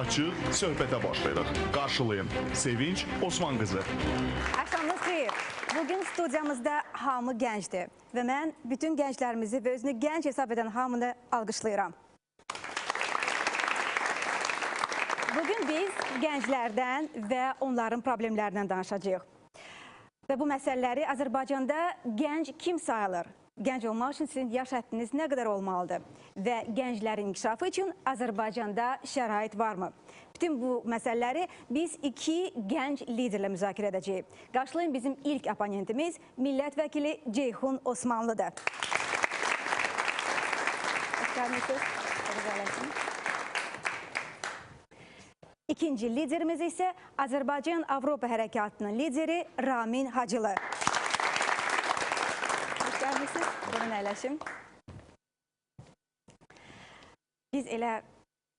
açıq söhbətə başlayırıq. Qarşılayın Sevinç Osman qızı. Axşamınız xeyir. Bugün studiyamızda hamı gəncdir və mən bütün gənclərimizi və özünü gənc hesab edən hamını alqışlayıram. Bugün biz gənclərdən və onların problemlərindən danışacağıq. Və bu məsələləri Azərbaycanda gənc kim sayılır? Gənc olmaq üçün sizin yaş həddiniz nə qədər olmalıdır? Və gənclərin inkişafı üçün Azərbaycanda şərait varmı? Bütün bu məsələləri biz iki gənc liderlə müzakirə edəcəyik. Qarşılayın bizim ilk oponentimiz millət vəkili Ceyhun Osmanlıdır. Hoş geldiniz. İkinci liderimiz isə Azərbaycan Avropa Hərəkatının lideri Ramin Hacılı. Hoş geldiniz. Buyurun əyləşim. Biz elə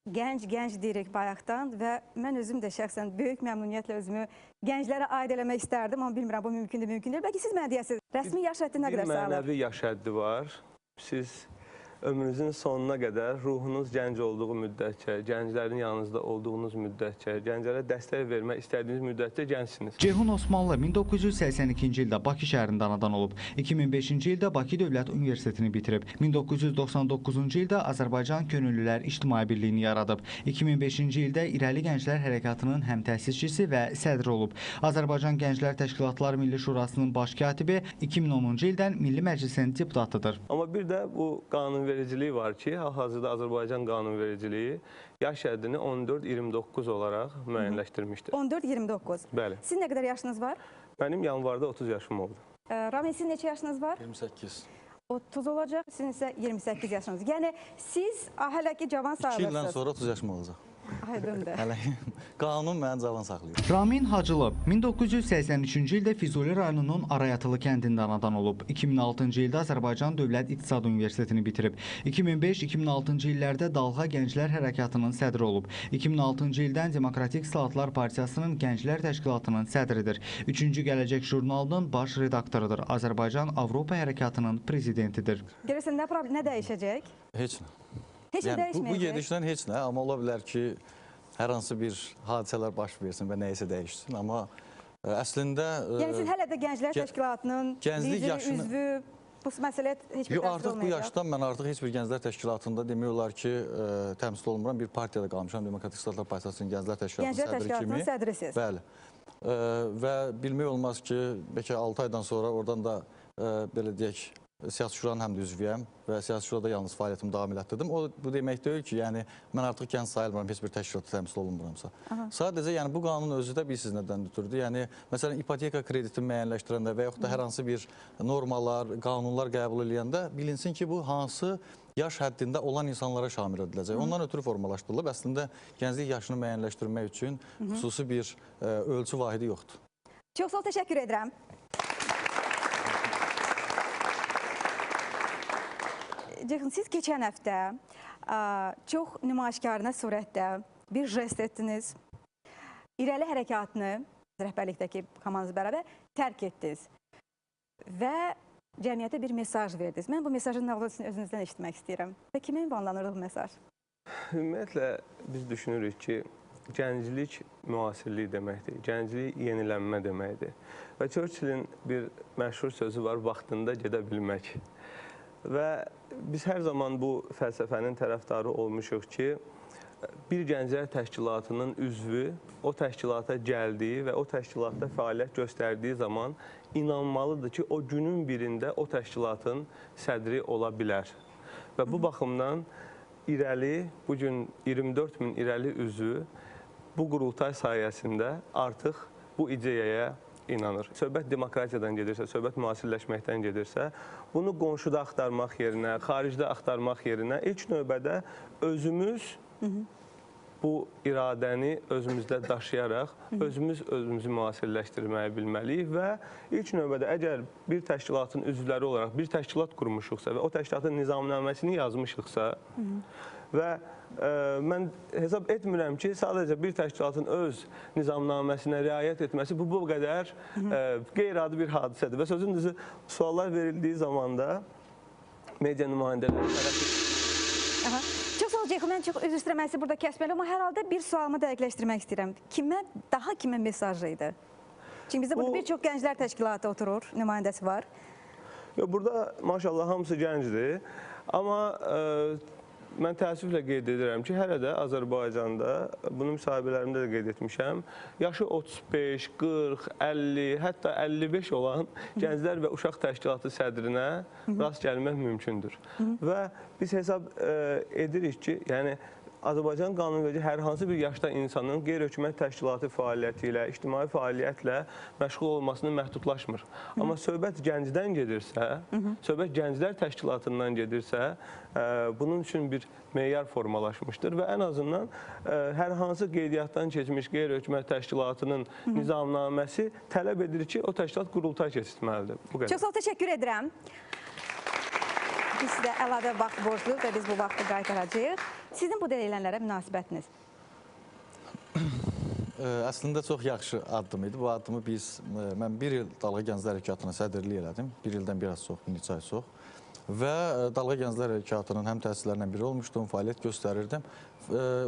gənc deyirik bayaqdan və mən özüm də şəxsən böyük məmnuniyyətlə özümü gənclərə aid eləmək istərdim, amma bilmirəm bu mümkündür, mümkün deyil. Bəlkə siz mənə deyəsiniz, rəsmi yaş həddi nə qədər sayılır? Bir mənəvi yaş həddi var. Siz ömrünüzün sonuna qədər ruhunuz gənc olduğu müddətcə, gənclərin yanınızda olduğunuz müddətcə, gənclərə dəstək vermək istədiyiniz müddətcə gəncsiniz. Ceyhun Osmanlı 1982-ci ildə Bakı şəhərində anadan olub. 2005-ci ildə Bakı Dövlət Universitetini bitirib. 1999-cu ildə Azərbaycan Könüllülər İctimai Birliyini yaradıb. 2005-ci ildə İrəli Gənclər Hərəkatının həm təsisçisi və sədri olub. Azərbaycan Gənclər Təşkilatları Milli Şurasının baş katibi, 2010-cu ildən Milli Məclisin deputatıdır. Amma bir də bu qanunvericiliyi var ki, hal-hazırda Azərbaycan qanunvericiliyi yaş həddini 14-29 olaraq müəyyənləşdirmişdir. 14-29. Bəli. Sizin nə qədər yaşınız var? Mənim yanvarda 30 yaşım oldu. Ramin, sizin neçə yaşınız var? 28. 30 olacaq, sizin isə 28 yaşınız. Yəni, siz hələ ki cavan sayılırsınız. 2 ildən sonra 30 yaşım olacaq. Aydındır. Hələ qanun məni cavan saxlayır. Ramin Hacılı 1983-cü ildə Füzuli rayonunun Arayatılı kəndində anadan olub. 2006-cı ildə Azərbaycan Dövlət İqtisad Universitetini bitirib. 2005-2006-cı illərdə Dalğa Gənclər Hərəkatının sədri olub. 2006-cı ildən Demokratik İslahatlar Partiyasının Gənclər Təşkilatının sədridir. 3-cü Gələcək jurnalının baş redaktorudur. Azərbaycan Avropa Hərəkatının prezidentidir. Görürsən, nə dəyişəcək? Heç nə. Heç nə dəyişməyəcək. Bu gedişdən heç nə, amma ola bilər ki, hər hansı bir hadisələr baş versin və nəyisə dəyişsin, amma əslində... Yəni, siz hələ də Gənclər Təşkilatının lideri, üzvü, bu məsələ heç bir təsir olmayacaq. Artıq bu yaşdan mən artıq heç bir Gənclər Təşkilatında demək olar ki, təmsil olunmuram, bir partiyada qalmışam, Demokratik İslahatlar Partiyasının Gənclər Təşkilatının sədrisiz. Bəli. Və bilmək olmaz ki, bəlkə 6 aydan sonra oradan da, belə deyək, Siyasi Şuranın həm də üzvüyəm və Siyasi Şurada yalnız fəaliyyətimi davam elətdirdim. Bu demək deyil ki, yəni mən artıq gənc sayılmıram, heç bir təşkilatda təmsil olunmuramsa. Sadəcə, yəni bu qanun özü də bilirsiniz nədən ötürüdür. Yəni, məsələn, ipoteka kreditini müəyyənləşdirəndə və yaxud da hər hansı bir normalar, qanunlar qəbul edəndə bilinsin ki, bu hansı yaş həddində olan insanlara şamil ediləcək. Ondan ötürü formalaşdırılıb. Əslində, gənclik yaşını müəyyənləşdirmək üçün xüsusi bir ölçü vahidi yoxdur. Çox sağ ol, təşəkkür edirəm. Ceyhun, siz keçən həftə çox nümayişkarına surətdə bir jest etdiniz. İrəli hərəkatını rəhbərlikdəki komandanız bərabər tərk etdiniz və cəmiyyətə bir mesaj verdiniz. Mən bu mesajın nə olduğunu özünüzdən eşitmək istəyirəm. Və kimə ünvanlanırdı bu mesaj? Ümumiyyətlə, biz düşünürük ki, gənclik müasirlik deməkdir, gənclik yenilənmə deməkdir. Və Churchillin bir məşhur sözü var, vaxtında gedə bilmək. Və biz hər zaman bu fəlsəfənin tərəfdarı olmuşuq ki, bir gənclər təşkilatının üzvü o təşkilata gəldiyi və o təşkilatda fəaliyyət göstərdiyi zaman inanmalıdır ki, o günün birində o təşkilatın sədri ola bilər. Və bu baxımdan İrəli, bugün 24 min İrəli üzvü bu qurultay sayəsində artıq bu ideyaya inanır. Söhbət demokratiyadan gedirsə, söhbət müasirləşməkdən gedirsə, bunu qonşuda axtarmaq yerinə, xaricdə axtarmaq yerinə ilk növbədə özümüz bu iradəni özümüzdə daşıyaraq, özümüzü müasirləşdirməyi bilməliyik və ilk növbədə əgər bir təşkilatın üzvləri olaraq bir təşkilat qurmuşuqsa və o təşkilatın nizamnaməsini yazmışıqsa və mən hesab etmirəm ki, sadəcə bir təşkilatın öz nizamnaməsinə riayət etməsi bu qədər qeyri-adi bir hadisədir. Və sözün düzü, suallar verildiyi zamanda media nümayəndələri tərəfi... Çox sağ ol Ceyhun, mən çox üzr istəyirəm, mən sizi burada kəsməliyəm, amma hər halda bir sualımı dəqiqləşdirmək istəyirəm. Kimə mesajı idi? Çünki bizdə burada bir çox gənclər təşkilatı oturur, nümayəndəsi var. Burada maşallah hamısı gəncdir, amma mən təəssüflə qeyd edirəm ki, hələ də Azərbaycanda, bunu müsahibələrimdə də qeyd etmişəm, yaşı 35, 40, 50, hətta 55 olan gənclər və uşaq təşkilatı sədrinə rast gəlmək mümkündür. Və biz hesab edirik ki, yəni Azərbaycan qanunverici hər hansı bir yaşda insanın qeyri-hökumət təşkilatı fəaliyyəti ilə, ictimai fəaliyyətlə məşğul olmasını məhdudlaşmır. Amma söhbət gəncdən gedirsə, söhbət gənclər təşkilatından gedirsə, bunun üçün bir meyar formalaşmışdır və ən azından hər hansı qeydiyyatdan keçmiş qeyri-hökumət təşkilatının nizamnaməsi tələb edir ki, o təşkilat qurultay keçirməlidir. Bu qədər. Çox sağ ol, təşəkkür edirəm. Biz sizə əlavə vaxt borcluyuq və biz bu vaxtı qaytaracağıq. Sizin bu deyilənlərə münasibətiniz? Əslində çox yaxşı addım idi. Bu addımı mən bir il Dalğa Gənclər Hərəkatına sədrlik elədim. Bir ildən biraz çox, bir neçə ay çox. Və Dalğa Gənclər Hərəkatının həm təsislərindən biri olmuşdum, fəaliyyət göstərirdim.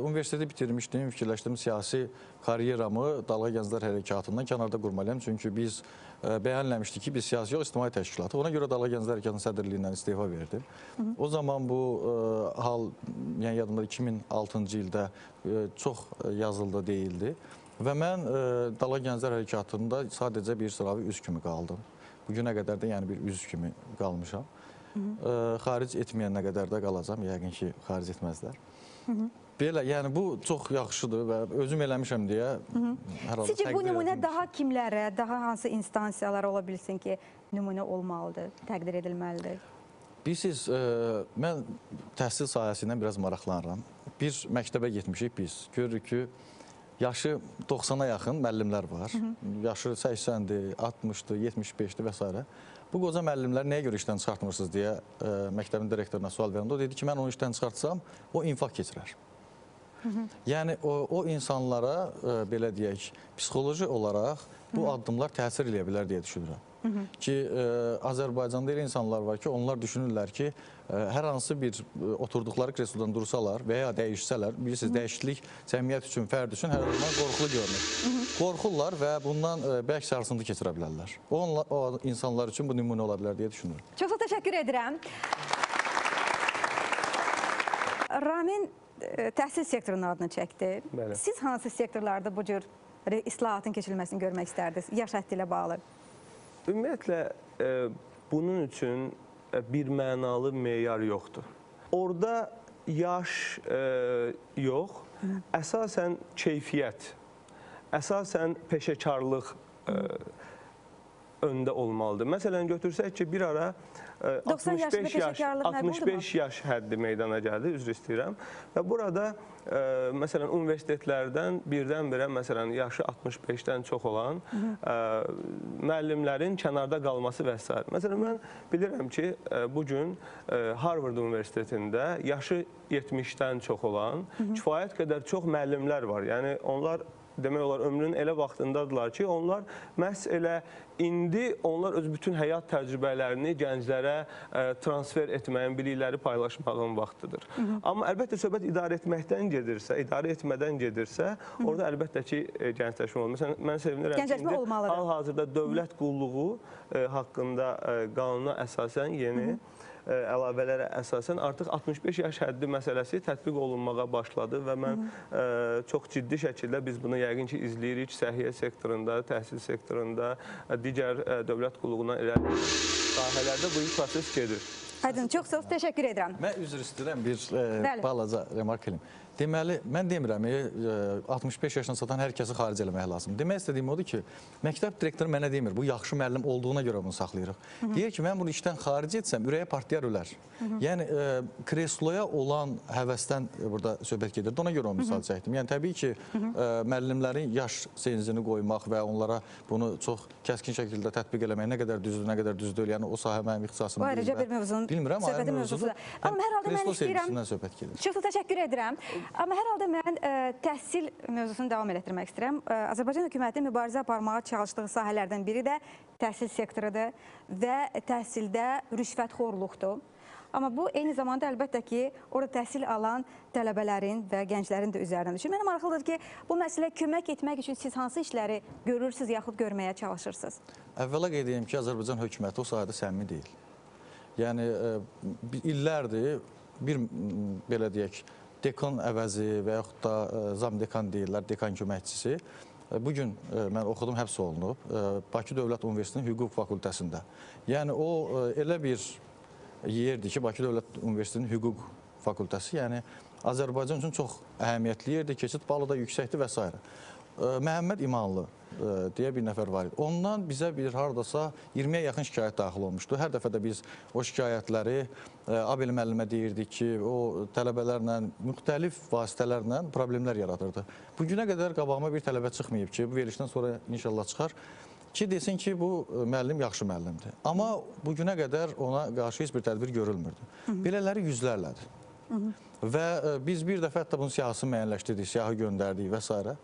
Universiteti bitirmişdim, fikirləşdim siyasi karyeramı Dalğa Gənclər Hərəkatından kənarda qurmalıyam. Çünki biz bəyan eləmişdik ki, biz siyasi yox, ictimai təşkilatı. Ona görə Dalğa Gənclər Hərəkatının sədrliyindən istefa verdim. O zaman bu hal, yəni yadımda 2006-cı ildə çox yazıldı deyildi. Və mən Dalğa Gənclər Hərəkatında sadəcə bir sıravi üzv kimi qaldım. Bugünə qədər də yəni bir üzv kimi qalmışam. Xaric etməyənə qədər də qalacam, yəqin ki, xaric etməzlər. Belə, yəni bu çox yaxşıdır və özüm eləmişəm deyə hər halda Sizcə bu nümunə daha kimlərə, daha hansı instansiyalara ola bilsin ki, nümunə olmalıdır, təqdir edilməlidir? Bilirsiniz, mən təhsil sahəsindən biraz maraqlanıram. Bir məktəbə getmişik biz, görürük ki, yaşı 90-a yaxın müəllimlər var. Yaşı 80-dir, 60-dır, 75-dir və s. Bu qoca müəllimləri nəyə görə işdən çıxartmırsınız deyə məktəbin direktoruna sual verəndə, o dedi ki, mən onu işdən çıxartsam, o infaq keçirər. Yəni, o insanlara, belə deyək, psixoloji olaraq bu addımlar təsir eləyə bilər deyə düşünürəm. Ki, Azərbaycanda elə insanlar var ki, onlar düşünürlər ki, hər hansı bir oturduqları kreslodan dursalar və ya dəyişsələr, bilirsiniz, dəyişiklik cəmiyyət üçün, fərd üçün hər zaman qorxulu görünür. Qorxurlar və bundan bəlkə sarsıntı keçirə bilərlər. O insanlar üçün bu nümunə ola bilər deyə düşünürəm. Çox təşəkkür edirəm. Ramin təhsil sektorunun adını çəkdi. Siz hansı sektorlarda bu cür islahatın keçirilməsini görmək istərdiniz, yaş həddi ilə bağlı? Ümumiyyətlə, bunun üçün bir mənalı meyar yoxdur. Orada yaş yox, əsasən keyfiyyət, əsasən peşəkarlıq öndə olmalıdır. Məsələn, götürsək ki, bir ara 65 yaş həddi meydana gəldi, üzr istəyirəm. Və burada, məsələn, universitetlərdən birdən-birə, məsələn, yaşı 65-dən çox olan müəllimlərin kənarda qalması və s. Məsələn, mən bilirəm ki, bugün Harvard Universitetində yaşı 70-dən çox olan kifayət qədər çox müəllimlər var. Yəni, onlar demək olar, ömrünün elə vaxtındadılar ki, onlar məhz elə indi onlar öz bütün həyat təcrübələrini gənclərə transfer etməyin, bilikləri paylaşmağın vaxtıdır. Amma əlbəttə söhbət idarə etməkdən gedirsə, idarə etmədən gedirsə, orada əlbəttə ki, gəncləşmə olur. Məsələn, mən sevinirəm ki, indi hal-hazırda dövlət qulluğu haqqında qanuna əsasən yeni əlavələrə əsasən artıq 65 yaş həddi məsələsi tətbiq olunmağa başladı və mən çox ciddi şəkildə biz bunu yəqin ki, izləyirik səhiyyə sektorunda, təhsil sektorunda, digər dövlət qulluğuna irəli sahələrdə bu proses gedir. Aydın, çox sağ ol, təşəkkür edirəm. Mən üzr istəyirəm, bir balaca remark edeyim. Deməli, mən demirəm, 65 yaşına çatan hər kəsi xaric eləmək lazım. Demək istədiyim odur ki, məktəb direktoru mənə demir, bu yaxşı müəllim olduğuna görə bunu saxlayırıq. Deyir ki, mən bunu işdən xaric etsəm, ürəyə partlayar ölər. Yəni, kresloya olan həvəsdən burada söhbət gedir. Ona görə onu misal çəkdim. Yəni, təbii ki, müəllimlərin yaş senzini qoymaq və onlara bunu çox kəskin şəkildə tətbiq eləmək nə qədər düzdür, nə qədər düzdür. Yəni, o sahə mənim ixtisasım bilmirəm, ayrı mövzudur. Amma hər halda mən istəyirəm, çox təşəkkür edirəm. Amma hər halda mən təhsil mövzusunu davam etdirmək istəyirəm. Azərbaycan hökuməti mübarizə aparmağa çalışdığı sahələrdən biri də təhsil sektorudur və təhsildə rüşvətxorluqdur. Amma bu eyni zamanda əlbəttə ki, orada təhsil alan tələbələrin və gənclərin də üzərinə düşür. Mənə maraqlıdır ki, bu məsələ kömək etmək üçün siz hansı işləri görürsünüz yaxud görməyə çalışırsınız? Əvvəla qeyd edeyim ki, Azərbaycan hökuməti o sahədə səmimi deyil. Yəni, illərdir bir, belə deyək, dekan əvəzi və yaxud da zamdekan deyirlər, dekan köməkçisi. Bugün mən oxudum, həbs olunub Bakı Dövlət Universitetinin hüquq fakültəsində. Yəni, o elə bir yerdir ki, Bakı Dövlət Universitetinin hüquq fakültəsi, yəni Azərbaycan üçün çox əhəmiyyətli yerdir, keçid balı da yüksəkdir və s. Məhəmməd İmanlı deyə bir nəfər var idi. Ondan bizə bir haradasa 20-yə yaxın şikayət daxil olmuşdu. Hər dəfə də biz o şikayətləri Abel müəllimə deyirdik ki, o tələbələrlə, müxtəlif vasitələrlə problemlər yaradırdı. Bugünə qədər qabağıma bir tələbə çıxmayıb ki, bu verilişdən sonra inşallah çıxar ki, desin ki, bu müəllim yaxşı müəllimdir. Amma bugünə qədər ona qarşı heç bir tədbir görülmürdü. Belələri yüzlərlədir. Və biz bir dəfə hətta bunun siyahısını müəyyənləşdirdik, siyahı göndərdik və s.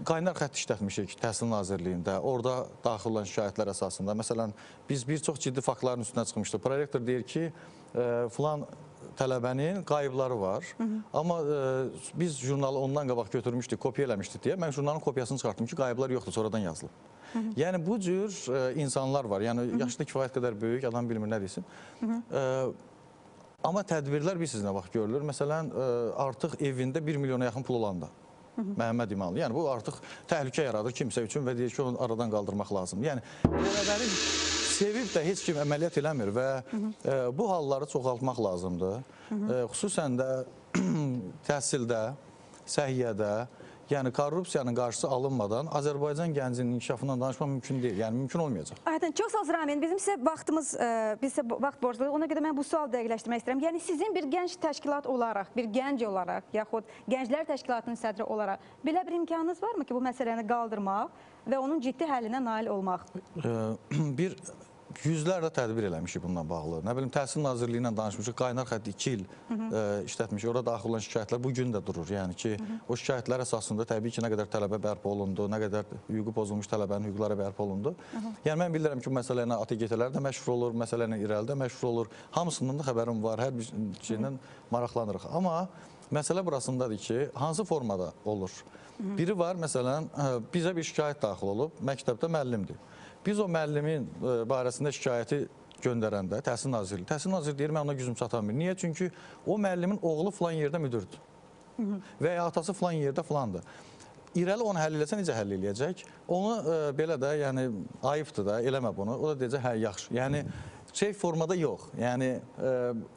Qaynar xətt işlətmişik Təhsil Nazirliyində. Orada daxil olan şikayətlər əsasında. Məsələn, biz bir çox ciddi faktların üstünə çıxmışdıq. Prorektor deyir ki, filan tələbənin qayıbları var. Amma biz jurnalı ondan qabaq götürmüşdük, kopya eləmişdik deyə. Mən jurnalın kopyasını çıxartdım ki, qayıblar yoxdur, sonradan yazılıb. Yəni, bu cür insanlar var. Yəni, yaşlı kifayət qədər böyük, adam bilmir nə desin. Amma tədbirlər bir sizinə bax görülür. Məsələn, artıq evində 1 milyona yaxın pul olanda. Məhəmməd İmanlı. Yəni, bu artıq təhlükə yaradır kimsə üçün və deyir ki, onu aradan qaldırmaq lazımdır. Yəni, tələbəni sevib də heç kim əməliyyat eləmir və bu halları çoxaltmaq lazımdır. Xüsusən də təhsildə, səhiyyədə, yəni korrupsiyanın qarşısı alınmadan Azərbaycan gəncinin inkişafından danışmaq mümkün deyil. Yəni, mümkün olmayacaq. Aydın, çox sağ olun Ramin. Bizim sizə vaxtımız, biz sizə vaxt borcluyuq. Ona görə mən bu sual dəqiqləşdirmək istəyirəm. Yəni, sizin bir gənc təşkilat olaraq, bir gənc olaraq, yaxud gənclər təşkilatının sədri olaraq belə bir imkanınız varmı ki, bu məsələni qaldırmaq və onun ciddi həllinə nail olmaq? Bir yüzlərlə tədbir eləmişik bununla bağlı. Nə bilim, Təhsil Nazirliyi ilə danışmışıq, qaynar xətt 2 il işlətmişik. Orada daxil olan şikayətlər bugün də durur. Yəni ki, o şikayətlər əsasında təbii ki, nə qədər tələbə bərpa olundu, nə qədər hüququ pozulmuş tələbənin hüquqları bərpa olundu. Yəni, mən bilirəm ki, bu məsələ ilə ATQT-lər də məşğul olur, məsələ ilə İRəli də məşğul olur. Hamısından da xəbərim var, hər bir şeydən maraqlanırıq. Amma məsələ burasındadır ki, hansı formada olur? Biri var, məsələn, bizə bir şikayət daxil olub, məktəbdə müəllimdir. Biz o müəllimin barəsində şikayəti göndərəndə Təhsil Nazirliyi deyir, mən ona gücüm çatamır. Niyə? Çünki o müəllimin oğlu filan yerdə müdürdür və ya atası filan yerdə filandır. İrəli onu həll eləsə necə həll eləyəcək? Onu belə də, yəni ayıbdır da, eləmə bunu. O da deyəcək, hə, yaxşı. Yəni, formada yox. Yəni,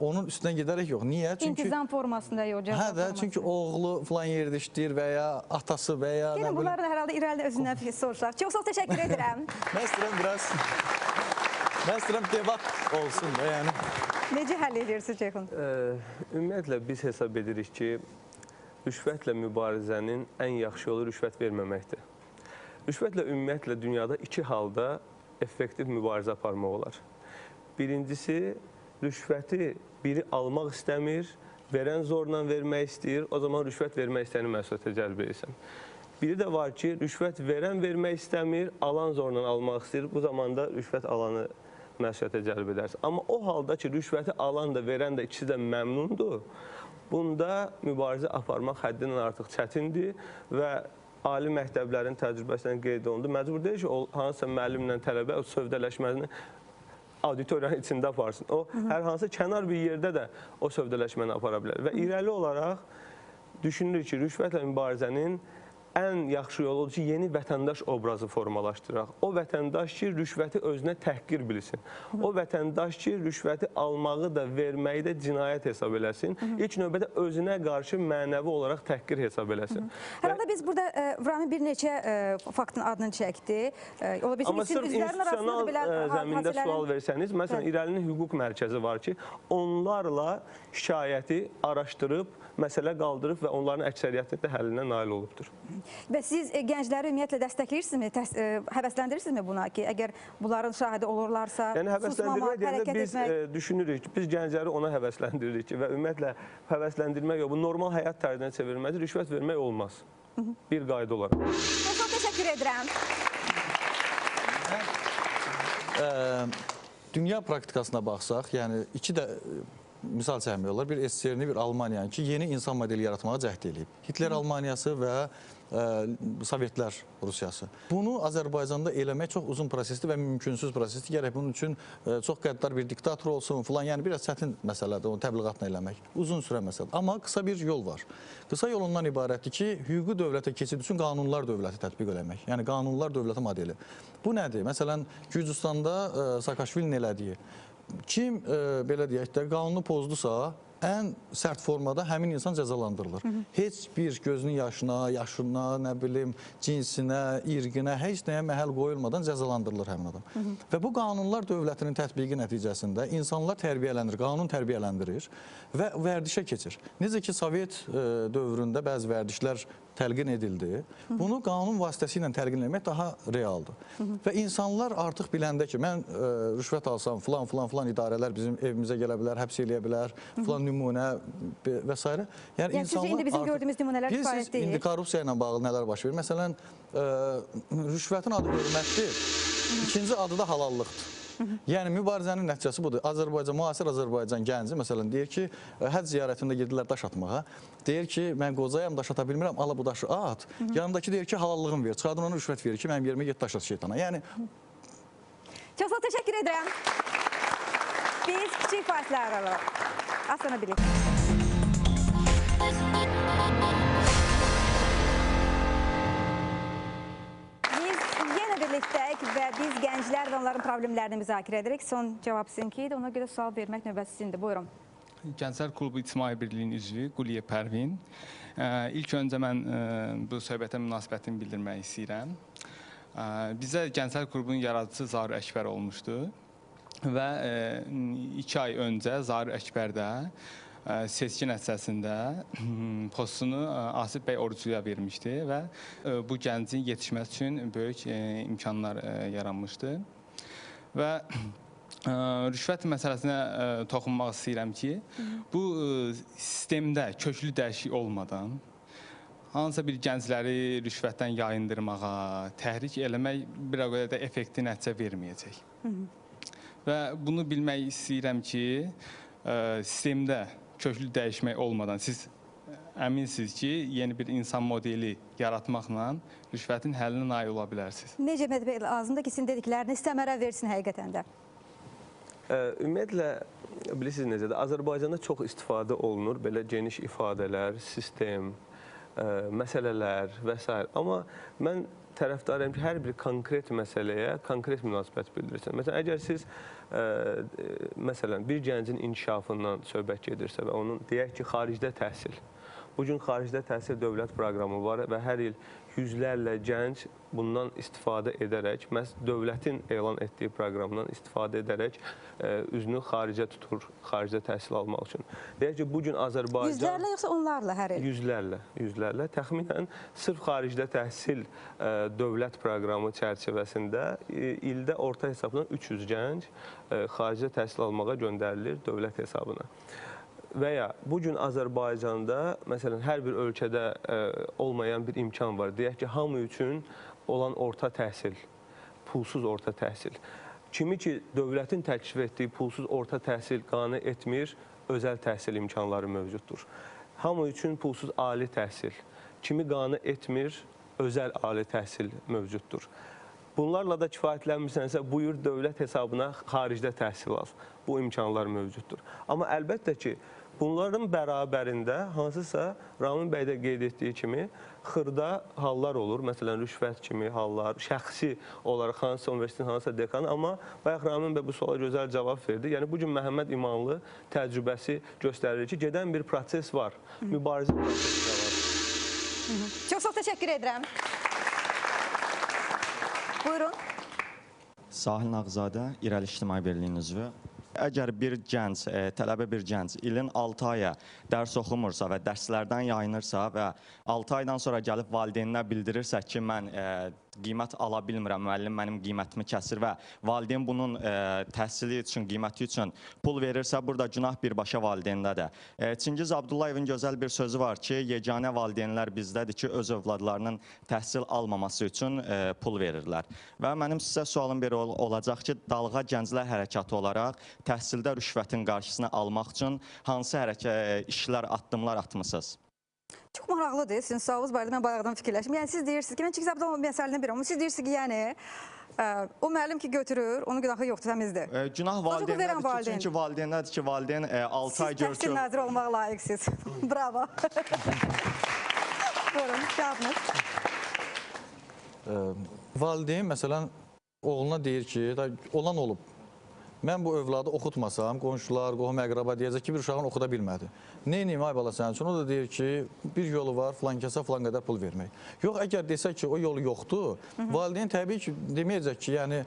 onun üstündən gedərək yox. Niyə? Çünki İntizam formasında yox, cəza formasında. Hə də, çünki oğlu filan yerdə işləyir və ya atası və ya... Gəlin, bunları da hər halda İrəli özündən soruşaq. Çox sağ təşəkkür edirəm. Mən istəyirəm debat olsun da, yəni. Necə həll edirsiniz, Ceyhun? Ümumiyyətlə, biz hesab edirik ki, rüşvətlə mübarizənin ən yaxşı yolu rüşvət verməməkdir. Rüşvətlə ümumiyyətlə dünyada 2 halda effektiv mübarizə aparmaq olar. Birincisi, rüşvəti biri almaq istəmir, verən zorla vermək istəyir, o zaman rüşvət vermək istəyəni məsuliyyətə cəlb edirsən. Biri də var ki, rüşvət verən vermək istəmir, alan zorla almaq istəyir, bu zamanda rüşvət alanı məsuliyyətə cəlb edərsən. Amma o halda ki, rüşvəti alan da, verən də ikisi də məmnundur, bunda mübarizə aparmaq həddindən artıq çətindir və ali məktəblərin təcrübəsindən qeyd olundu. Məcbur deyil ki, hansısa müəllimlə tələbə o sövdələşməsini auditoriyanın içində aparsın. O, hər hansı kənar bir yerdə də o sövdələşməni apara bilər. Və irəli olaraq düşünülür ki, rüşvətlə mübarizənin ən yaxşı yolu odur ki, yeni vətəndaş obrazı formalaşdıraq. O vətəndaş ki, rüşvəti özünə təhqir bilsin. O vətəndaş ki, rüşvəti almağı da, verməyi də cinayət hesab eləsin. İlk növbədə özünə qarşı mənəvi olaraq təhqir hesab eləsin. Hər halda biz burada Ramin bir neçə faktın adını çəkdi. Amma sırf institusional zəmində sual versəniz, məsələn, İrəlinin hüquq mərkəzi var ki, onlarla şikayəti araşdırıb, məsələ qaldırıb və onların əksəriyyətinin də həllinə nail olubdur. Və siz gəncləri ümumiyyətlə dəstəkləyirsinizmi, həvəsləndirirsinizmi buna ki, əgər bunların şahidi olurlarsa, susmamaq, hərəkət etmək? Biz düşünürük, biz gəncləri ona həvəsləndiririk ki, və ümumiyyətlə həvəsləndirmək yox, bu normal həyat tərzinə çevrilməlidir, rüşvət vermək olmaz. Bir qayda olaraq. Çox təşəkkür edirəm. dünya praktikasına baxsaq, yəni iki də misal çəkmək olar. Bir SSR-ni, bir Almaniyanı ki, yeni insan modeli yaratmağa cəhd edib. Hitler Almaniyası və Sovetlər Rusiyası. Bunu Azərbaycanda eləmək çox uzun prosesdir və mümkünsüz prosesdir. Gərək bunun üçün çox qəddar bir diktator olsun filan. Yəni biraz çətin məsələdir onu təbliğatla eləmək. Uzun sürə məsələdir. Amma qısa bir yol var. Qısa yolundan ibarətdir ki, hüquqi dövlətə keçid üçün qanunlar dövləti tətbiq eləmək. Yəni qanunlar dövləti modeli. Bu nədir? Məsələn, Gürcüstanda Saakashvilinin elədiyi. Kim belə deyək də qanunu pozdusa, ən sərt formada həmin insan cəzalandırılır. Heç bir gözünün yaşına, nə bilim, cinsinə, irqinə, heç nəyə məhəl qoyulmadan cəzalandırılır həmin adam. Və bu qanunlar dövlətinin tətbiqi nəticəsində insanlar tərbiyələnir, qanun tərbiyələndirir və vərdişə keçir. Necə ki, Sovet dövründə bəzi vərdişlər təlqin edildi. Bunu qanun vasitəsilə təlqin etmək daha realdır. Və insanlar artıq biləndə ki, mən rüşvət alsam, filan idarələr bizim evimizə gələ bilər, həbs eləyə bilər, filan nümunə və s. Yəni sizcə indi bizim gördüyümüz nümunələr kifayət deyil? İndi korrupsiya ilə bağlı nələr baş verir? Məsələn, rüşvətin adı hörmətdir, ikinci adı da halallıqdır. Yəni mübarizənin nəticəsi budur. Müasir Azərbaycan gənci məsələn deyir ki, həcc ziyarətində gedirlər daş atmağa. Deyir ki, mən qocayam, daş ata bilmirəm, ala bu daşı at. Yanındakı deyir ki, halallığım ver. Çıxadın ona rüşvət verir ki, mənim yerimə get daş at şeytana. Yəni çox sağ təşəkkür edirəm. Biz kiçik fasilə aralıq. Az sonra bilik. Birlikdəyik və biz gənclər və onların problemlərini müzakirə edirik. Son cavab sizinki idi, ona görə sual vermək növbəsi sizindir. Buyurun. Gənclər Klubu İctimai Birliyin üzvü Quliyə Pərvin. İlk öncə mən bu söhbətə münasibətimi bildirmək istəyirəm. Bizə Gənclər Klubunun yaradıcısı Zaur Əkbər olmuşdu və 2 ay öncə Zaur Əkbər də seçki nəticəsində postunu Asif bəy Orucuya vermişdi və bu gəncin yetişməsi üçün böyük imkanlar yaranmışdı. Və rüşvət məsələsinə toxunmaq istəyirəm ki, bu sistemdə köklü dəyişiklik olmadan hansısa bir gəncləri rüşvətdən yayındırmağa, təhrik eləmək bir o qədər də effektiv nəticə verməyəcək. Və bunu bilmək istəyirəm ki, sistemdə köklü dəyişmək olmadan siz əminsiniz ki, yeni bir insan modeli yaratmaqla rüşvətin həllinə nail ola bilərsiniz. Necə etmək lazımdır ki, sizin dedikləriniz səmərə versin həqiqətən də? Ümumiyyətlə, bilirsiniz necədir, Azərbaycanda çox istifadə olunur, belə geniş ifadələr, sistem, məsələlər və s. Amma mən tərəfdarıyam ki, hər bir konkret məsələyə konkret münasibət bildirirsən. Məsələn, əgər siz məsələn, bir gəncin inkişafından söhbət gedirsə və onun deyək ki, xaricdə təhsil. Bugün xaricdə təhsil dövlət proqramı var və hər il yüzlərlə gənc bundan istifadə edərək, məhz dövlətin elan etdiyi proqramdan istifadə edərək üzünü xaricə tutur, xaricdə təhsil almaq üçün. Deyək ki, bugün Azərbaycan... Yüzlərlə yoxsa onlarla hər il? Yüzlərlə. Təxminən sırf xaricdə təhsil dövlət proqramı çərçivəsində ildə orta hesabdan 300 gənc xaricdə təhsil almağa göndərilir dövlət hesabına. Və ya bugün Azərbaycanda, məsələn, hər bir ölkədə olmayan bir imkan var. Deyək ki, hamı üçün olan orta təhsil, pulsuz orta təhsil. Kimi ki, dövlətin təklif etdiyi pulsuz orta təhsil qane etmir, özəl təhsil imkanları mövcuddur. Hamı üçün pulsuz ali təhsil, kimi qane etmir, özəl ali təhsil mövcuddur. Bunlarla da kifayətlənmirsənsə, buyur dövlət hesabına xaricdə təhsil al. Bu imkanlar mövcuddur. Amma əlbəttə ki, bunların bərabərində hansısa Ramin bəy də qeyd etdiyi kimi xırda hallar olur. Məsələn, rüşvət kimi hallar, şəxsi olaraq hansısa universitetin hansısa dekanı. Amma bayaq Ramin bəy bu suala gözəl cavab verdi. Yəni, bugün Məhəmməd İmanlı təcrübəsi göstərir ki, gedən bir proses var. Mübarizə prosesi də var. Çox təşəkkür edirəm. Buyurun. Sahil Nağzadə, İrəli İctimai Birliyinin üzvü. Əgər bir gənc, tələbə bir gənc ilin 6 aya dərs oxumursa və dərslərdən yayınırsa və 6 aydan sonra gəlib valideyninə bildirirsə ki, mən qiymət ala bilmirəm, müəllim mənim qiymətimi kəsir və valideyn bunun təhsili üçün, qiyməti üçün pul verirsə, burada günah birbaşa valideyndədir. Çingiz Abdullayevin gözəl bir sözü var ki, yeganə valideynlər bizdədir ki, öz övladlarının təhsil almaması üçün pul verirlər. Və mənim sizə sualım bir olacaq ki, Dalğa Gənclər Hərəkatı olaraq təhsildə rüşvətin qarşısını almaq üçün hansı işlər, addımlar atmısınız? Çox maraqlıdır sizin sualınız barədə mən bayaqdan fikirləşdim. Yəni siz deyirsiniz ki, mən Çingiz Abdullayevin məsələdən biri, amma siz deyirsiniz ki, yəni o müəllim ki götürür, onun günahı yoxdur, təmizdir. Günah valideynlərdir ki, çünki valideynlərdir ki, valideyn 6 ay görür ki... Siz təhsil naziri olmaq layiqsiz. Bravo. Buyurun, cavabınız. Valideyn, məsələn, oğluna deyir ki, olan olub. Mən bu övladı oxutmasam, qonşular, qohum-əqraba deyəcək ki, bir uşağın oxuda bilmədi. Neyniyim, ay bala sənin üçün? O da deyir ki, bir yolu var, filan kəsə filan qədər pul vermək. Yox, əgər desək ki, o yolu yoxdur, valideyn təbii ki, deməyəcək ki, yəni,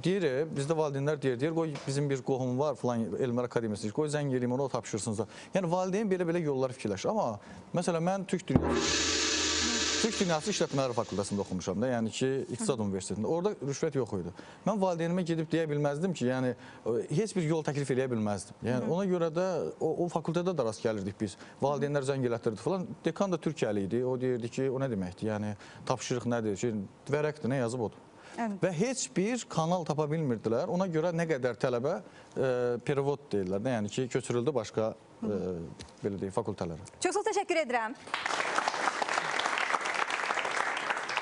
deyir, bizdə valideynlər deyir, qoy bizim bir qohum var, filan Elmlər Akademiyası, qoy zəng eləyim, onu tapşırsınız da. Yəni, valideyn belə yollar fikirləşir. Amma, məsələn, mən Türk Dünyası İşlətmələri Fakültəsində oxumuşam da, yəni ki, İqtisad Universitetində. Orada rüşvət yox idi. Mən valideynimə gedib deyə bilməzdim ki, yəni, heç bir yol təklif eləyə bilməzdim. Yəni, ona görə də o fakültədə də rast gəlirdik biz. Valideynlər zəng elətdirdi falan. Dekan da Türkiyəli idi. O deyirdi ki, o nə deməkdir? Yəni, tapşırıq nədir? Vərəqdir, nə yazıb odur. Və heç bir kanal tapa bilmirdilər. Ona görə nə qədər tələbə perevod deyirlər. Yəni ki, köçürüldü başqa belə deyək, fakültələrə. Çox sağ təşəkkür edirəm.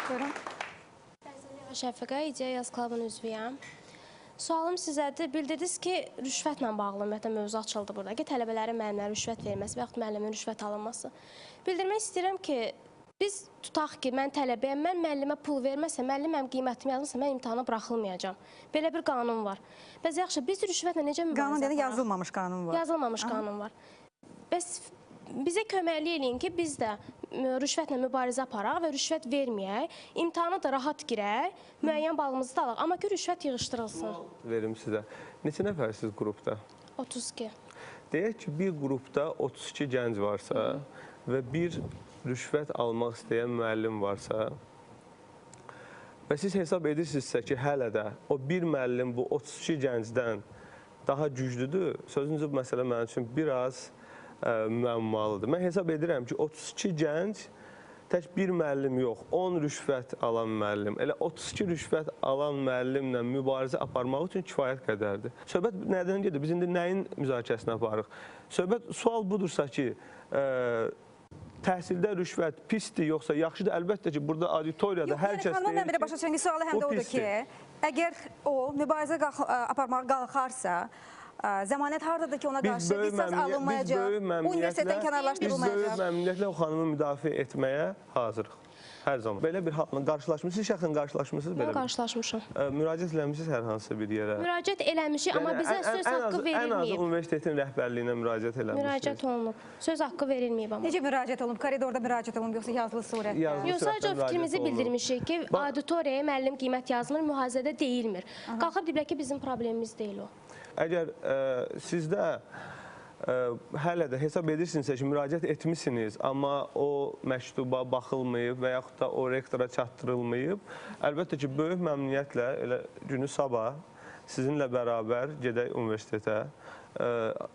Buyurun. Şəfiqə, İdeya Yaz Klubunun üzvüyəm. Sualım sizədir. Bildirdiniz ki, rüşvətlə bağlı ümumiyyətlə mövzu açıldı burada ki, tələbələrin müəllimlərə rüşvət verilməsi və yaxud müəllimin rüşvət alınması. Bildirmək istəyirəm ki, biz tutaq ki, mən tələbəyəm, mən müəllimə pul verməsəm, müəllim mənim qiymətimi yazmasa, mən imtahana buraxılmayacağam. Belə bir qanun var. Bəs yaxşı, biz rüşvətlə necə mübarizə aparaq? Qanun dedi, yazılmamış qanun var. Yazılmamış qanun var. Bəs bizə köməkli eləyin ki, biz də rüşvətlə mübarizə aparaq və rüşvət verməyək, imtahana da rahat girək, müəyyən balımızı da alaq. Amma ki, rüşvət yığışdırılsın. Verim sizə. Neçə nəfərsiniz qrupda? 32. Deyək ki, bir qrupda 32 gənc varsa və bir rüşvət almaq istəyən müəllim varsa və siz hesab edirsinizsə ki, hələ də o bir müəllim bu 32 gəncdən daha güclüdür, sözünüzü bu məsələ mənim üçün biraz müəmmalıdır. Mən hesab edirəm ki, 32 gənc tək bir müəllim yox, 10 rüşvət alan müəllim, elə 32 rüşvət alan müəllimlə mübarizə aparmaq üçün kifayət qədərdir. Söhbət nədən gedir? Biz indi nəyin müzakirəsini aparırıq? Sual budursa ki, təhsildə rüşvət pisdir, yoxsa yaxşıdır? Əlbəttə ki, burada auditoriyada hər kəs deyir ki, xanımla bir başa çıxan sualı həm də odur ki, əgər o mübarizə aparmağa qalxarsa, zəmanət haradadır ki, ona qarşı qisas alınmayacaq, universitetdən kənarlaşdırılmayacaq. Biz böyük məmnuniyyətlə o xanımı müdafiə etməyə hazırıq. Hər zaman. Belə bir halla qarşılaşmışsınız, siz şəxsən qarşılaşmışsınız? Mən qarşılaşmışam. Müraciət eləmişsiniz hər hansı bir yerə? Müraciət eləmişik, amma bizə söz haqqı verilməyib. Ən azı universitetin rəhbərliyinə müraciət eləmişsiniz. Müraciət olunub. Söz haqqı verilməyib amma. Necə müraciət olunub? Koridorda müraciət olunub, yoxsa yazılı surətdə? Yox, sadəcə o fikrimizi bildirmişik ki, auditoriyaya müəllim qiymət yazmır, mühazirədə deyilmir. Qalxıb deyiblər ki, bizim problemimiz deyil o. Əgər sizdə hələ də hesab edirsinizsə ki, müraciət etmişsiniz, amma o məktuba baxılmayıb və yaxud da o rektora çatdırılmayıb, əlbəttə ki, böyük məmnuniyyətlə elə günü sabah sizinlə bərabər gedək universitetə,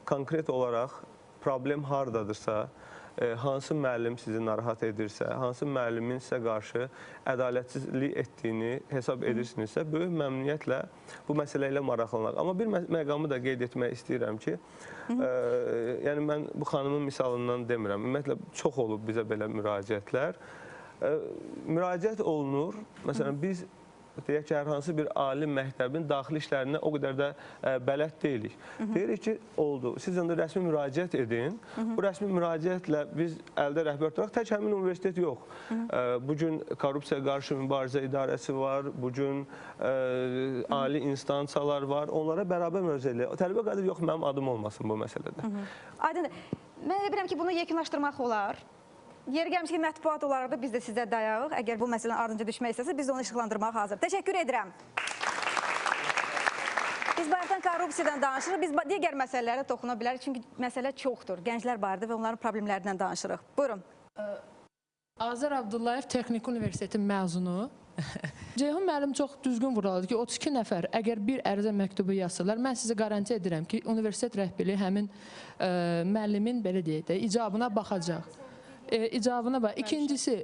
konkret olaraq problem haradadırsa, hansı müəllim sizi narahat edirsə, hansı müəllimin sizə qarşı ədalətsizlik etdiyini hesab edirsinizsə, böyük məmnuniyyətlə bu məsələ ilə maraqlanaq. Amma bir məqamı da qeyd etmək istəyirəm ki, yəni mən bu xanımın misalından demirəm. Ümumiyyətlə, çox olub bizə belə müraciətlər. Müraciət olunur, məsələn, biz deyək ki, hər hansı bir ali məktəbin daxili işlərinə o qədər də bələd deyilik. Deyirik ki, oldu. Siz indi rəsmi müraciət edin. Bu rəsmi müraciətlə biz əldə rəhbər olaraq tək həmin universitet yox. Bugün korrupsiya qarşı mübarizə idarəsi var, bugün ali instansiyalar var. Onlara bərabər müraciət edilir. Tələbə qadir yox, mənim adım olmasın bu məsələdə. Aydındır. Mən elə bilirəm ki, bunu yekunlaşdırmaq olar. Yeri gəlmiş ki, mətbuat olaraq da biz də sizə dayağıq. Əgər bu məsələnin ardınca düşmək istəsə, biz də onu işıqlandırmağa hazır. Təşəkkür edirəm. Biz bayaqdan korrupsiyadan danışırıq, biz digər məsələlərə toxuna bilərik. Çünki məsələ çoxdur. Gənclər barədə və onların problemlərindən danışırıq. Buyurun. Azər Abdullayev Texniki Universitetin məzunu. Ceyhun müəllim çox düzgün vuruladı ki, 32 nəfər əgər bir ərizə məktubu yazsalar, mən sizə qarantə edirəm ki, universitet rəhbərliyi həmin müəllimin belə deyək də icabına baxacaq. İcabına bax. İkincisi,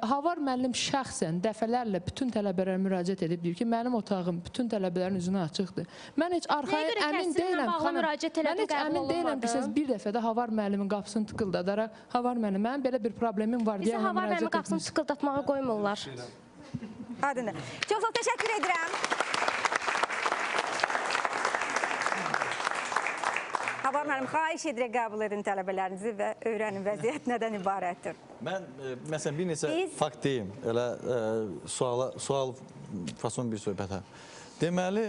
Havar müəllim şəxsən dəfələrlə bütün tələbələrə müraciət edib deyir ki, mənim otağım bütün tələbələrin üzünə açıqdır. Mən heç arxaya əmin deyiləm, xanım. Mən heç əmin deyiləm ki, siz bir dəfə də Havar müəllimin qapısını tıqıldadaraq, Havar müəllim, mənim belə bir problemim var deyə Bizi Havar müəllimin qapısını tıqıldatmağa qoymurlar. Adını. Çox təşəkkür edirəm. Havar müəllim, xahiş edirək qəbul edin tələbələrinizi və öyrənin vəziyyət nədən ibarətdir. Mən, məsələn, bir neçə fakt deyim, elə sual fason bir söhbətə. Deməli,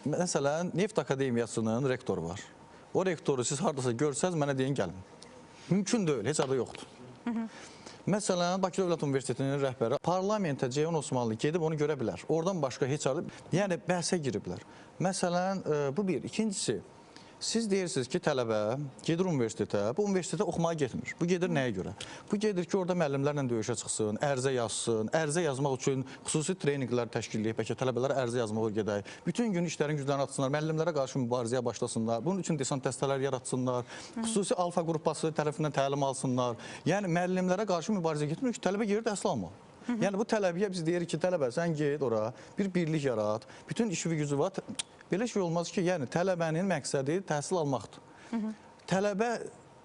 məsələn, Neft Akademiyasının rektoru var. O rektoru siz haradasa görsəz, mənə deyin gəlin. Mümkün deyil, heç adı yoxdur. Məsələn, Bakı Dövlət Universitetinin rəhbəri parlamentə Ceyhun Osmanlı gedib onu görə bilər. Oradan başqa heç adı, yəni bəhsə giriblər. Məsələn, bu bir. İkincisi, siz deyirsiniz ki, tələbə gedir universitetə, bu universitetə oxumağa getmir. Bu gedir nəyə görə? Bu gedir ki, orada müəllimlərlə döyüşə çıxsın, ərizə yazsın, ərizə yazmaq üçün xüsusi treyninqlər təşkil edib, bəlkə tələbələrə ərizə yazmağa gedək. Bütün gün işlərin güclərini atsınlar, müəllimlərə qarşı mübarizəyə başlasınlar, bunun üçün desant dəstələr yaratsınlar, xüsusi alfa qrupası tərəfindən təlim alsınlar. Yəni, müəllimlərə qarşı mübarizə getmir ki, tələbə gerir dərslə almaq. Yəni, bu tələbiyə biz deyirik ki, tələbə, sən get ora, bir birlik yarat, bütün iş və gücü var. Belə şey olmaz ki, yəni tələbənin məqsədi təhsil almaqdır. Tələbə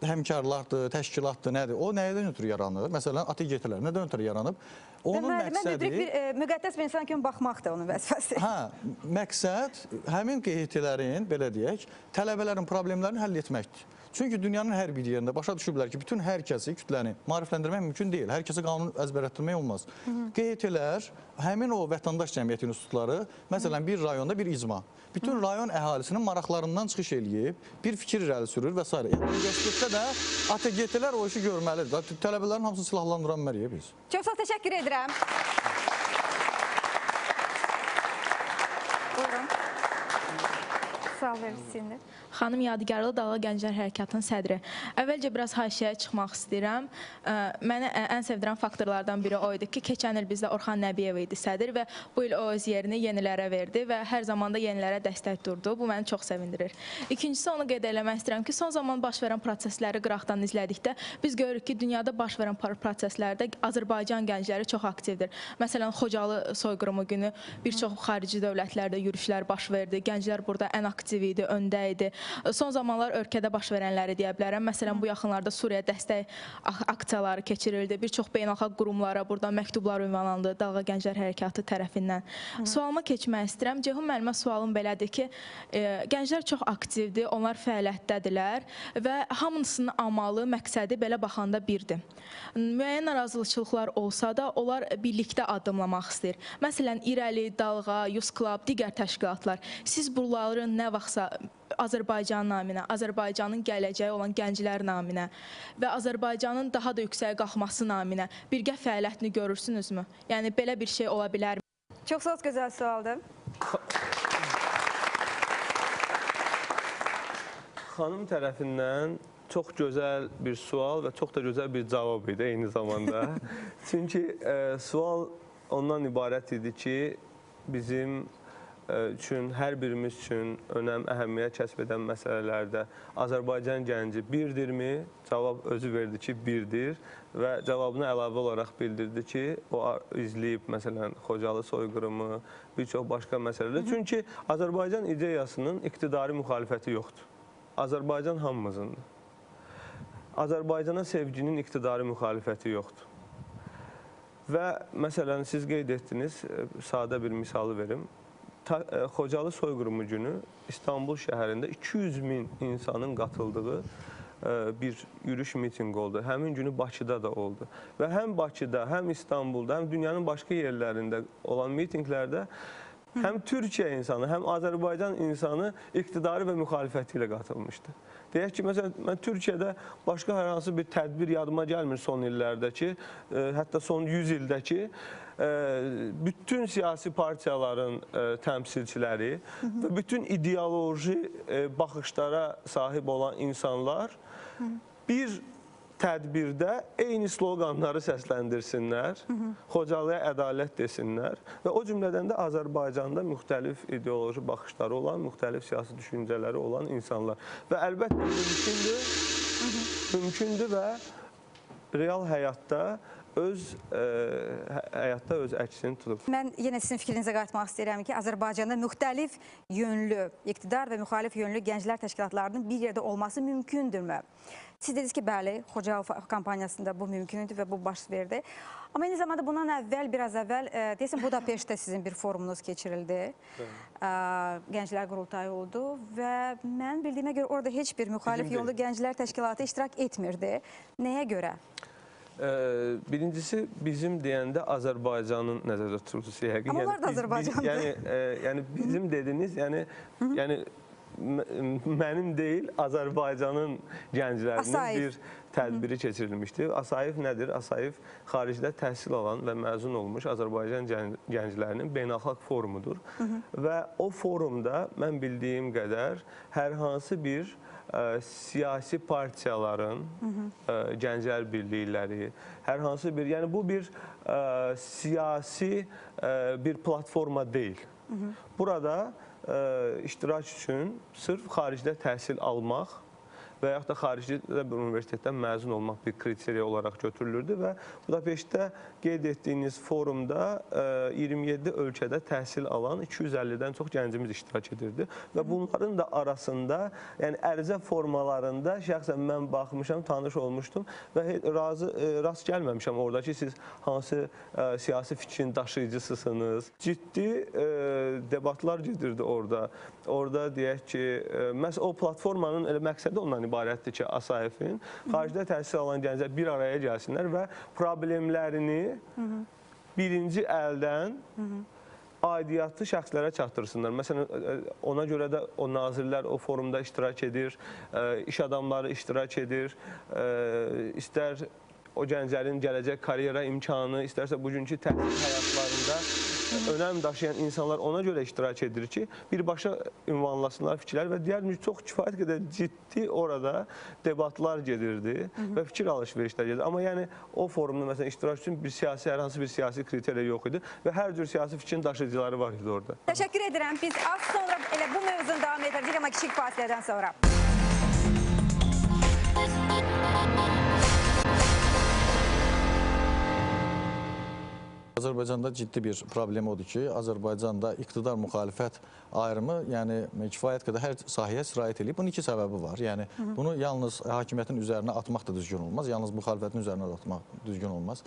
həmkarlardır, təşkilatdır, nədir? O nədən ötürü yaranır? Məsələn, ATQT-lər nədən ötürü yaranıb? Onun məqsədi... Müqəddəs bir insan kimi baxmaqdır onun vəzifəsi. Hə, məqsəd həmin QHT-lərin, belə deyək, tələbələrin problemlərini həll etməkdir. Çünki dünyanın hər bir yerində başa düşüblər ki, bütün hər kəsi, kütləni maarifləndirmək mümkün deyil. Hər kəsə qanun əzbərətdirmək olmaz. QHT-lər, həmin o vətəndaş cəmiyyəti institutları, məsələn, bir rayonda bir icma, bütün rayon əhalisinin maraqlarından çıxış eləyib, bir fikir irəli sürür və s. Universitetdə də ATQT-lər o işi görməlidir. Tələbələrin hamısını silahlandıran məliyyə biz. Çox təşəkkür edirəm. Buyurun. Sual verirsinizdir. Xanım Yadigarlı Dalğa Gənclər Hərəkatının sədri. Əvvəlcə biraz haşiyyə çıxmaq istəyirəm. Mənə ən sevdirən faktorlardan biri o idi ki, keçən il bizdə Orxan Nəbiyev idi sədr və bu il o öz yerini yenilərə verdi və hər zaman da yenilərə dəstək durdu. Bu məni çox sevindirir. İkincisi, onu qeyd eləmək istəyirəm ki, son zaman baş verən prosesləri qıraqdan izlədikdə biz görürük ki, dünyada baş verən proseslərdə Azərbaycan gəncləri çox aktivdir. Məsələn, Xocalı soyqırımı günü bir çox xarici dövlətlərdə yürüşlər baş verdi. Gənclər burada ən aktiv idi, öndə idi. Son zamanlar ölkədə baş verənləri deyə bilərəm. Məsələn, bu yaxınlarda Suriya dəstək aksiyaları keçirildi. Bir çox beynəlxalq qurumlara buradan məktublar ünvanlandı Dalğa Gənclər Hərəkatı tərəfindən. Sualıma keçmək istəyirəm. Ceyhun müəllimə sualım belədir ki, gənclər çox aktivdir, onlar fəaliyyətdədirlər və hamısının amalı, məqsədi belə baxanda birdir. Müəyyən narazılıqlar olsa da, onlar birlikdə addımlamaq istəyir. Məsələn, İrəli, Dalğa, Youth Club, digər təşkilatlar. Siz bunların nə vaxtsa Azərbaycan naminə, Azərbaycanın gələcəyi olan gənclər naminə və Azərbaycanın daha da yüksəyə qalxması naminə birgə fəaliyyətini görürsünüzmü? Yəni, belə bir şey ola bilərmi? Çox sağ ol, gözəl sualdır. Xanım tərəfindən çox gözəl bir sual və çox da gözəl bir cavab idi eyni zamanda. Çünki sual ondan ibarət idi ki, bizim üçün, hər birimiz üçün önəm, əhəmiyyət kəsb edən məsələlərdə Azərbaycan gənci birdirmi? Cavab özü verdi ki, birdir və cavabını əlavə olaraq bildirdi ki, o izləyib, məsələn, Xocalı soyqırımı, bir çox başqa məsələlər. Çünki Azərbaycan ideyasının iqtidari müxalifəti yoxdur. Azərbaycan hamımızındır. Azərbaycana sevginin iqtidari müxalifəti yoxdur. Və, məsələn, siz qeyd etdiniz, sadə bir misalı verim. Xocalı soyqırımı günü İstanbul şəhərində 200 min insanın qatıldığı bir yürüyüş mitinq oldu. Həmin günü Bakıda da oldu. Və həm Bakıda, həm İstanbulda, həm dünyanın başqa yerlərində olan mitinqlərdə həm Türkiyə insanı, həm Azərbaycan insanı iqtidarı və müxalifəti ilə qatılmışdı. Deyək ki, məsələn, mən Türkiyədə başqa hər hansı bir tədbir yadıma gəlmir son illərdəki, hətta son 100 ildəki, bütün siyasi partiyaların təmsilçiləri və bütün ideoloji baxışlara sahib olan insanlar bir tədbirdə eyni sloqanları səsləndirsinlər, Xocalıya ədalət desinlər və o cümlədən də Azərbaycanda müxtəlif ideoloji baxışları olan, müxtəlif siyasi düşüncələri olan insanlar. Və əlbəttə mümkündür və real həyatda öz əksini tutub. Mən yenə sizin fikrinizə qayıtmaq istəyirəm ki, Azərbaycanda müxtəlif yönlü, iqtidar və müxalif yönlü gənclər təşkilatlarının bir yerdə olması mümkündürmü? Siz dediniz ki, bəli, Xocalı kampaniyasında bu mümkün idi və bu baş verdi. Amma eyni zamanda bundan əvvəl, biraz əvvəl, deyəsən Budapeştdə sizin bir forumunuz keçirildi. Gənclər qurultayı oldu və mən bildiyimə görə orada heç bir müxalif yönlü gənclər təşkilatı iştirak etmirdi. Nəyə görə? Birincisi, bizim deyəndə Azərbaycanın nəzərdə tutulması yəqin. Amma onlar da Azərbaycandır. Yəni bizim dediniz, yəni mənim deyil, Azərbaycanın gənclərinin bir tədbiri keçirilmişdi. Asayiv nədir? Asayiv xaricdə təhsil alan və məzun olmuş Azərbaycan gənclərinin beynəlxalq forumudur. Və o forumda mən bildiyim qədər hər hansı bir siyasi partiyaların, gənclər birlikləri, hər hansı bir, yəni bu bir siyasi bir platforma deyil. Burada iştirak üçün sırf xaricdə təhsil almaq və yaxud da xaricdə bir universitetdən məzun olmaq bir kriteriya olaraq götürülürdü və Budapeştdə qeyd etdiyiniz forumda 27 ölkədə təhsil alan 250-dən çox gəncimiz iştirak edirdi və bunların da arasında, yəni ərizə formalarında şəxsən mən baxmışam, tanış olmuşdum və rast gəlməmişəm orada ki, siz hansı siyasi fikrin daşıyıcısısınız. Ciddi debatlar gedirdi orada. Orada deyək ki, məhz o platformanın məqsədi ondan ibarətdir ki, Asayevin xaricdə təhsil alan gənclər bir araya gəlsinlər və problemlərini birinci əldən aidiyyatlı şəxslərə çatdırsınlar. Məsələn, ona görə də o nazirlər o forumda iştirak edir, iş adamları iştirak edir, istər o gənclərin gələcək karyera imkanı, istərsə bugünkü təhsil həyatlarında önəm daşıyan insanlar ona görə iştirak edir ki, birbaşa ünvanlasınlar fikirlər və deyəlim ki, çox kifayət qədər ciddi orada debatlar gedirdi və fikir alış-verişlər gedirdi. Amma yəni o forumda məsələn iştirak üçün hər hansı bir siyasi kriteriya yox idi və hər cür siyasi fikrin daşıyıcıları var idi orada. Təşəkkür edirəm. Biz az sonra elə bu mövzunu davam edəcəyik, amma kiçik fasilədən sonra. Azərbaycanda ciddi bir problem odur ki, Azərbaycanda iqtidar müxalifət ayrımı, yəni kifayət qədər hər sahəyə sirayət edib. Bunun iki səbəbi var. Yəni bunu yalnız hakimiyyətin üzərinə atmaq da düzgün olmaz, yalnız müxalifətin üzərinə atmaq düzgün olmaz.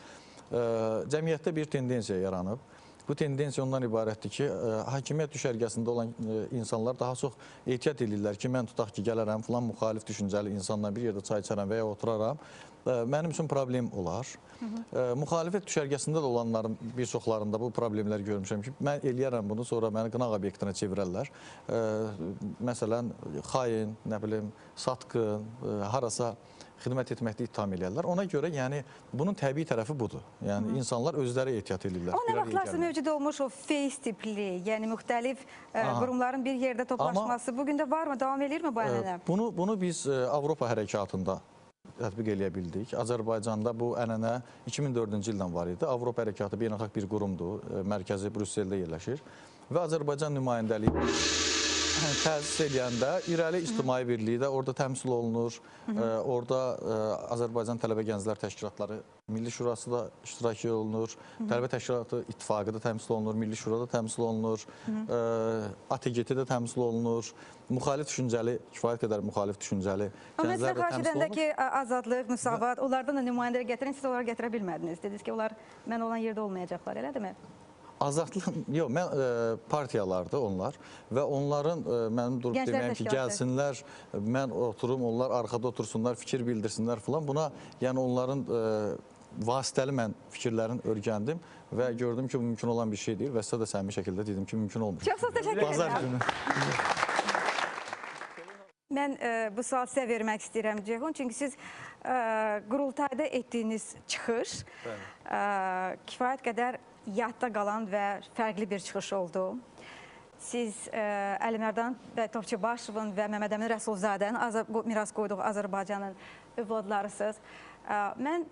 Cəmiyyətdə bir tendensiya yaranıb. Bu tendensiya ondan ibarətdir ki, hakimiyyət düşərgəsində olan insanlar daha çox ehtiyat edirlər ki, mən tutaq ki, gələrəm, filan müxalif düşüncəli insanla bir yerdə çay içərəm və ya oturaram. Mənim üçün problem olar. Müxalifət düşərgəsində də olanların bir çoxlarında bu problemləri görmüşəm ki, mən eləyərəm bunu, sonra məni qınaq obyektinə çevirərlər. Məsələn, xain, nə bilim, satqın, harasa xidmət etməkdə ittiham eləyərlər. Ona görə, yəni, bunun təbii tərəfi budur. Yəni, insanlar özləri ehtiyat edirlər. O nə vaxtlarsa mövcud olmuş o face tipli, yəni müxtəlif qurumların bir yerdə toplaşması bugün də varmı, davam edirmi bu ənənə? Bunu biz Avropa hərəkatında tətbiq eləyə bildik. Azərbaycanda bu ənənə 2004-cü ildən var idi. Avropa hərəkatı beynəlxalq bir qurumdur, mərkəzi Brüsseldə yerləşir və Azərbaycan nümayəndəliyi təsis edəndə irəli ictimai birliyi də orada təmsil olunur. Orada Azərbaycan Tələbə Gənclər Təşkilatları Milli Şurası da iştirak olunur. Tələbə Təşkilatı İttifaqı da təmsil olunur. Milli Şura da təmsil olunur. ATGT də təmsil olunur. Müxalif düşüncəli, kifayət qədər müxalif düşüncəli gənclər də təmsil olunur. Ki, azadlıq, müsavat, onlardan da nümayəndələr gətirin, siz onları gətirə bilmədiniz. Dediniz ki, onlar mən olan yerdə olmayacaqlar, elədirmi? Azadlıq, yox, partiyalardır onlar və onların, mənim durub deməyəm ki, gəlsinlər, mən oturum, onlar arxada otursunlar, fikir bildirsinlər filan. Buna, yəni onların vasitəli mən fikirlərini örgəndim və gördüm ki, bu mümkün olan bir şey deyil və sizə də səmimi şəkildə dedim ki, mümkün olmuyor. Çox sağ təşəkkür edirəm. Mən bu sual sizə vermək istəyirəm, Ceyhun, çünki siz qurultayda etdiyiniz çıxış kifayət qədər yadda qalan və fərqli bir çıxış oldu. Siz Əlimərdan Topçubaşovun və Məmməd Əmin Rəsulzadənin miras qoyduğu Azərbaycanın övladlarısınız. Mən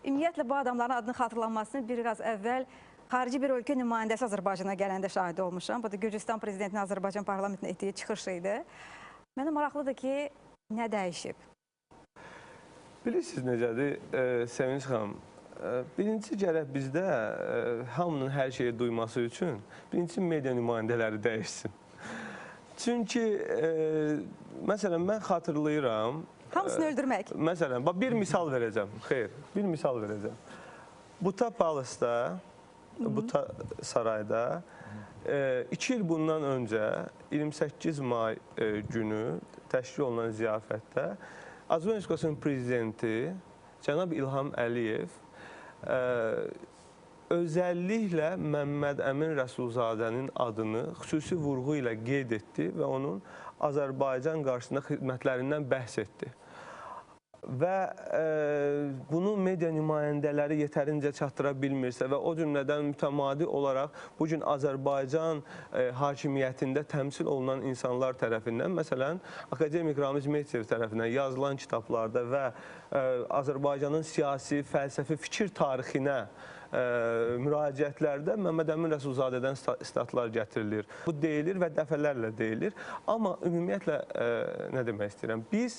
ümumiyyətlə bu adamların adını xatırlanmasını biraz əvvəl xarici bir ölkə nümayəndəsi Azərbaycana gələndə şahid olmuşam. Bu da Gürcüstan prezidentinin Azərbaycan parlamentinə etdiyi çıxış idi. Mənə maraqlıdır ki, nə dəyişib? Bilirsiniz necədir, Sevinç xanım? Birinci gərək bizdə hamının hər şeyi duyması üçün birinci media nümayəndələri dəyişsin. Çünki, məsələn, mən xatırlayıram... Hamısını öldürmək. Məsələn, bir misal verəcəm, xeyr, bir misal verəcəm. Buta Palasda, Buta Sarayda 2 il bundan öncə 28 may günü təşkil olunan ziyafətdə Azərbaycan Respublikasının prezidenti cənab İlham Əliyev özəlliklə Məmməd Əmin Rəsulzadənin adını xüsusi vurğu ilə qeyd etdi və onun Azərbaycan qarşısında xidmətlərindən bəhs etdi. Və bunu media nümayəndələri yetərincə çatdıra bilmirsə və o cümlədən mütəmadi olaraq bugün Azərbaycan hakimiyyətində təmsil olunan insanlar tərəfindən, məsələn, akademik Ramiz Metsev tərəfindən yazılan kitablarda və Azərbaycanın siyasi, fəlsəfi fikir tarixinə müraciətlərdə Məmməd Əmin Rəsulzadədən statlar gətirilir. Bu deyilir və dəfələrlə deyilir. Amma ümumiyyətlə nə demək istəyirəm? Biz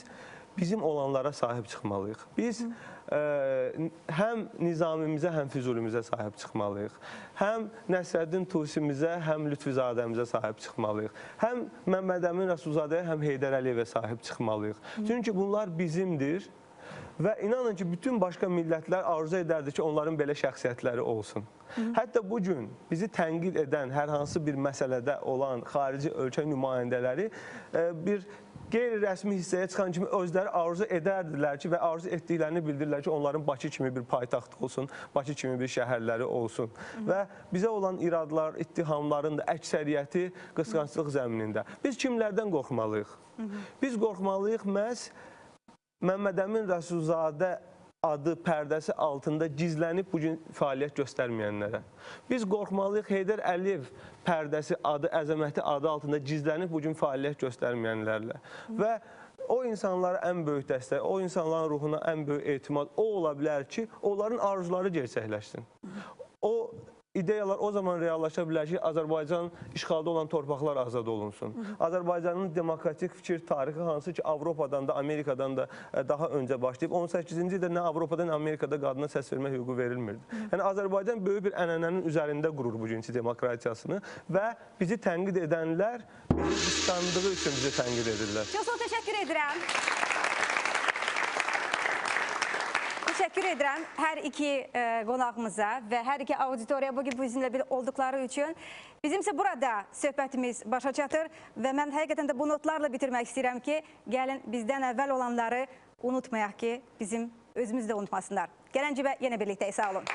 bizim olanlara sahib çıxmalıyıq. Biz həm Nizamimizə, həm Füzulimizə sahib çıxmalıyıq. Həm Nəsrəddin Tusimizə, həm Lütfizadəmizə sahib çıxmalıyıq. Həm Məmməd Əmin Rəsulzadəyə, həm Heydər Əliyevə sahib çıxmalıyıq. Çünki bunlar bizimdir və inanın ki, bütün başqa millətlər arzu edərdi ki, onların belə şəxsiyyətləri olsun. Hətta bugün bizi tənqid edən hər hansı bir məsələdə olan xarici ölkə nümayəndələri bir qeyri-rəsmi hissəyə çıxan kimi özləri arzu edərdilər ki, və arzu etdiklərini bildirirlər ki, onların Bakı kimi bir paytaxt olsun, Bakı kimi bir şəhərləri olsun. Və bizə olan iradlar, ittihamların da əksəriyyəti qısqanclıq zəminində. Biz kimlərdən qorxmalıyıq? Biz qorxmalıyıq məhz Məmməd Əmin Rəsulzadə adı pərdəsi altında gizlənib bugün fəaliyyət göstərməyənlərə. Biz qorxmalıyıq Heydər Əliyev pərdəsi adı, əzəməti adı altında gizlənib bugün fəaliyyət göstərməyənlərlə. Və o insanlara ən böyük dəstək, o insanların ruhuna ən böyük etimad o ola bilər ki, onların arzuları gerçəkləşsin. O ideyalar o zaman reallaşa bilər ki, Azərbaycan işğalda olan torpaqlar azad olunsun. Azərbaycanın demokratik fikir tarixi hansı ki, Avropadan da, Amerikadan da daha öncə başlayıb. 18-ci ildə nə Avropada, nə Amerikada qadına səs vermə hüququ verilmirdi. Yəni, Azərbaycan böyük bir ənənənin üzərində qurur bugünkü demokratiyasını və bizi tənqid edənlər bizi qısqandığı üçün bizi tənqid edirlər. Çox təşəkkür edirəm. Təşəkkür edirəm hər iki qonağımıza və hər iki auditoriya bugün bizimlə bir olduqları üçün. Bizim isə burada söhbətimiz başa çatır və mən həqiqətən də bu notlarla bitirmək istəyirəm ki, gəlin bizdən əvvəl olanları unutmayaq ki, bizim özümüzü də unutmasınlar. Gələn cibə yenə birlikdə sağ olun.